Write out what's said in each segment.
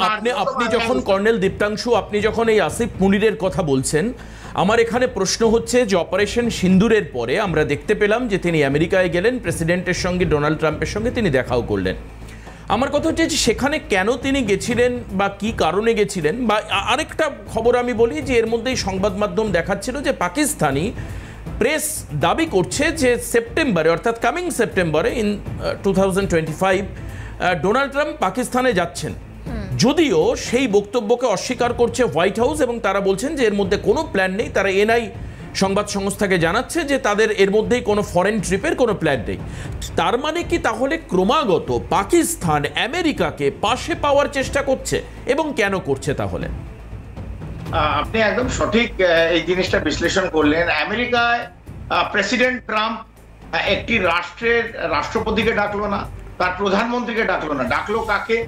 আপনি আপনি যখন কর্নেল দীপ্তাংশু আপনি যখন এই আসিফ মুনিরের কথা বলছেন, আমার এখানে প্রশ্ন হচ্ছে যে অপারেশন সিন্দুরের পরে আমরা দেখতে পেলাম যে তিনি আমেরিকায় গেলেন, প্রেসিডেন্টের সঙ্গে ডোনাল্ড ট্রাম্পের সঙ্গে তিনি দেখাও করলেন। আমার কথা হচ্ছে যে সেখানে কেন তিনি গেছিলেন বা কি কারণে গেছিলেন, বা আরেকটা খবর আমি বলি যে এর মধ্যেই সংবাদ মাধ্যম দেখাচ্ছিল যে পাকিস্তানি প্রেস দাবি করছে যে সেপ্টেম্বরে, অর্থাৎ কামিং সেপ্টেম্বরে ইন 2025 ডোনাল্ড ট্রাম্প পাকিস্তানে যাচ্ছেন, যদিও সেই বক্তব্যকে অস্বীকার করছে হোয়াইট হাউস এবং তারা বলছেন যে এর মধ্যে কোনো প্ল্যান নেই। তারা এনআই সংবাদ সংস্থাকে জানাচ্ছে যে তাদের এর মধ্যেই কোনো ফরেন ট্রিপের কোনো প্ল্যান নেই। তার মানে কি তাহলে ক্রমাগত পাকিস্তান আমেরিকাকে পাশে পাওয়ার চেষ্টা করছে, এবং কেন করছে? তাহলে আপনি একদম সঠিক এই জিনিসটা বিশ্লেষণ করলেন। আমেরিকায় প্রেসিডেন্ট ট্রাম্প একটি রাষ্ট্রের রাষ্ট্রপতিকে ডাকলো না, তার প্রধানমন্ত্রীকে ডাকলো না, ডাকলো কাকে?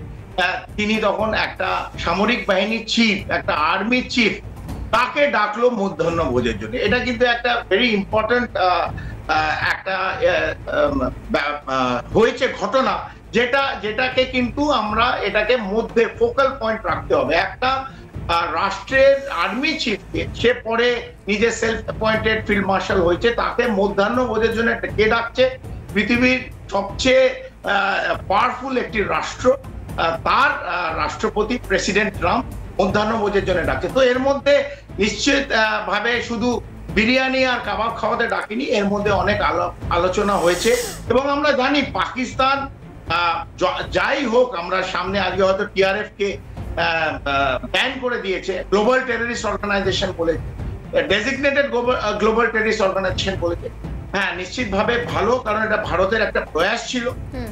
তিনি তখন একটা সামরিক বাহিনীর চিফ, একটা আর্মি চিফ, তাকে ডাকলো মধ্যাহ্ন ভোজের জন্য। এটা কিন্তু একটা ভেরি ইম্পর্টেন্ট একটা হয়েছে ঘটনা, যেটাকে কিন্তু আমরা এটাকে মধ্যে ফোকাল পয়েন্ট রাখতে হবে। একটা রাষ্ট্রের আর্মি চিফকে, সে পরে নিজে সেলফ অ্যাপয়েন্টেড ফিল্ড মার্শাল হয়েছে, তাকে মধ্যাহ্ন ভোজের জন্য কে ডাকছে? পৃথিবীর সবচেয়ে পাওয়ারফুল একটি রাষ্ট্র, তার রাষ্ট্রপতি প্রেসিডেন্ট ট্রাম্প মধ্যাহ্ন ভোজের জন্য ডাকছে। তো এর মধ্যে নিশ্চিত ভাবে শুধু বিরিয়ানি আর কাবাব খাওয়াতে ডাকেনি, এর মধ্যে অনেক আলোচনা হয়েছে। এবং আমরা জানি পাকিস্তান যাই হোক, আমরা সামনে আজকে হয়তো টিআরএফ কে ব্যান করে দিয়েছে, গ্লোবাল টেররিস্ট অর্গানাইজেশন বলেছে, ডেজিগনেটেড গ্লোবাল টেররিস্ট অর্গানাইজেশন বলেছে। হ্যাঁ, নিশ্চিতভাবে ভালো, কারণ এটা ভারতের একটা প্রয়াস ছিল।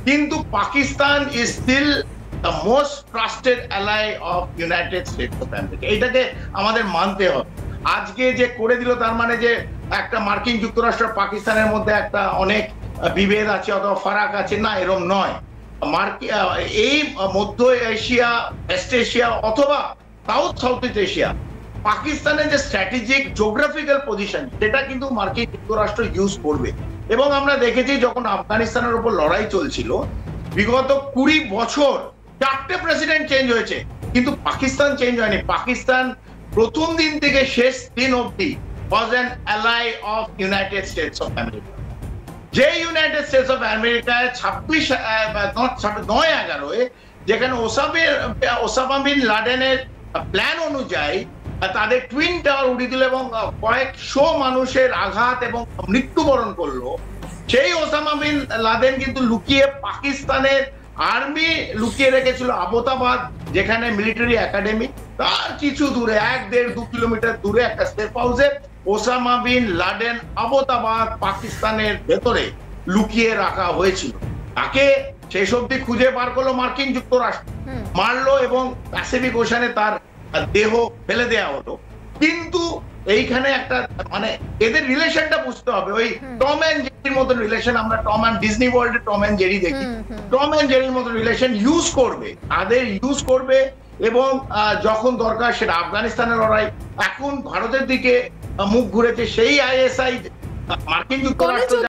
কিন্তু Pakistan is still the most trusted ally of United States of America. এটাকে আমাদের মানতে হবে। আজকে যে করে দিল, তার মানে যে একটা মার্কিন যুক্তরাষ্ট্র পাকিস্তানের মধ্যে একটা অনেক বিভেদ আছে অথবা ফারাক আছে, না, এরকম নয়। এই মধ্য এশিয়া, ওয়েস্ট এশিয়া অথবা সাউথ ইস্ট এশিয়া, পাকিস্তানের যে স্ট্র্যাটেজিক জিওগ্রাফিক্যাল পজিশন, সেটা কিন্তু মার্কিন যুক্তরাষ্ট্র ইউজ করবে। এবং আমরা দেখেছি যখন আফগানিস্তানের উপর লড়াই চলছিল, বিগত 20 বছর 4টে প্রেসিডেন্ট চেঞ্জ হয়েছে, কিন্তু পাকিস্তান চেঞ্জ হয়নি। পাকিস্তান প্রথম দিন থেকে শেষ দিন অবধি was an ally of United States of America. যে ইউনাইটেড স্টেটস অফ আমেরিকায় 9/11 যেখানে ওসামা বিন লাদেনের প্ল্যান অনুযায়ী তাদের টুইন টাওয়ার উড়িয়ে দিল এবং কয়েকশো মানুষের আঘাত এবং মৃত্যুবরণ করলো, সেই ওসামা বিন লাদেন কিন্তু লুকিয়ে পাকিস্তানের আর্মি লুকিয়ে রেখেছিল আবোতাবাদ, যেখানে মিলিটারি একাডেমি, তার কিছু দূরে 1-1.5-2 কিলোমিটার দূরে একটা সেফ হাউসে ওসামা বিন লাদেন আবোতাবাদ পাকিস্তানের ভেতরে লুকিয়ে রাখা হয়েছিল। তাকে শেষ অবধি খুঁজে বার করলো মার্কিন যুক্তরাষ্ট্র, মারলো এবং প্যাসিফিক ওশানে তার দেহ ফেলে দেওয়া হলো। কিন্তু এইখানে একটা মানে এদের রিলেশনটা বুঝতে হবে। ওই টম এন্ড জেরির মতো রিলেশন, আমরা টম এন্ড ডিজনি ওয়ার্ল্ডে টম এন্ড জেরি দেখি, টম এন্ড জেরির মতো রিলেশন ইউজ করবে, তাদের ইউজ করবে। এবং যখন দরকার, সেটা আফগানিস্তানের লড়াই, এখন ভারতের দিকে মুখ ঘুরেছে, সেই আইএসআই মার্কিন যুক্তরাষ্ট্র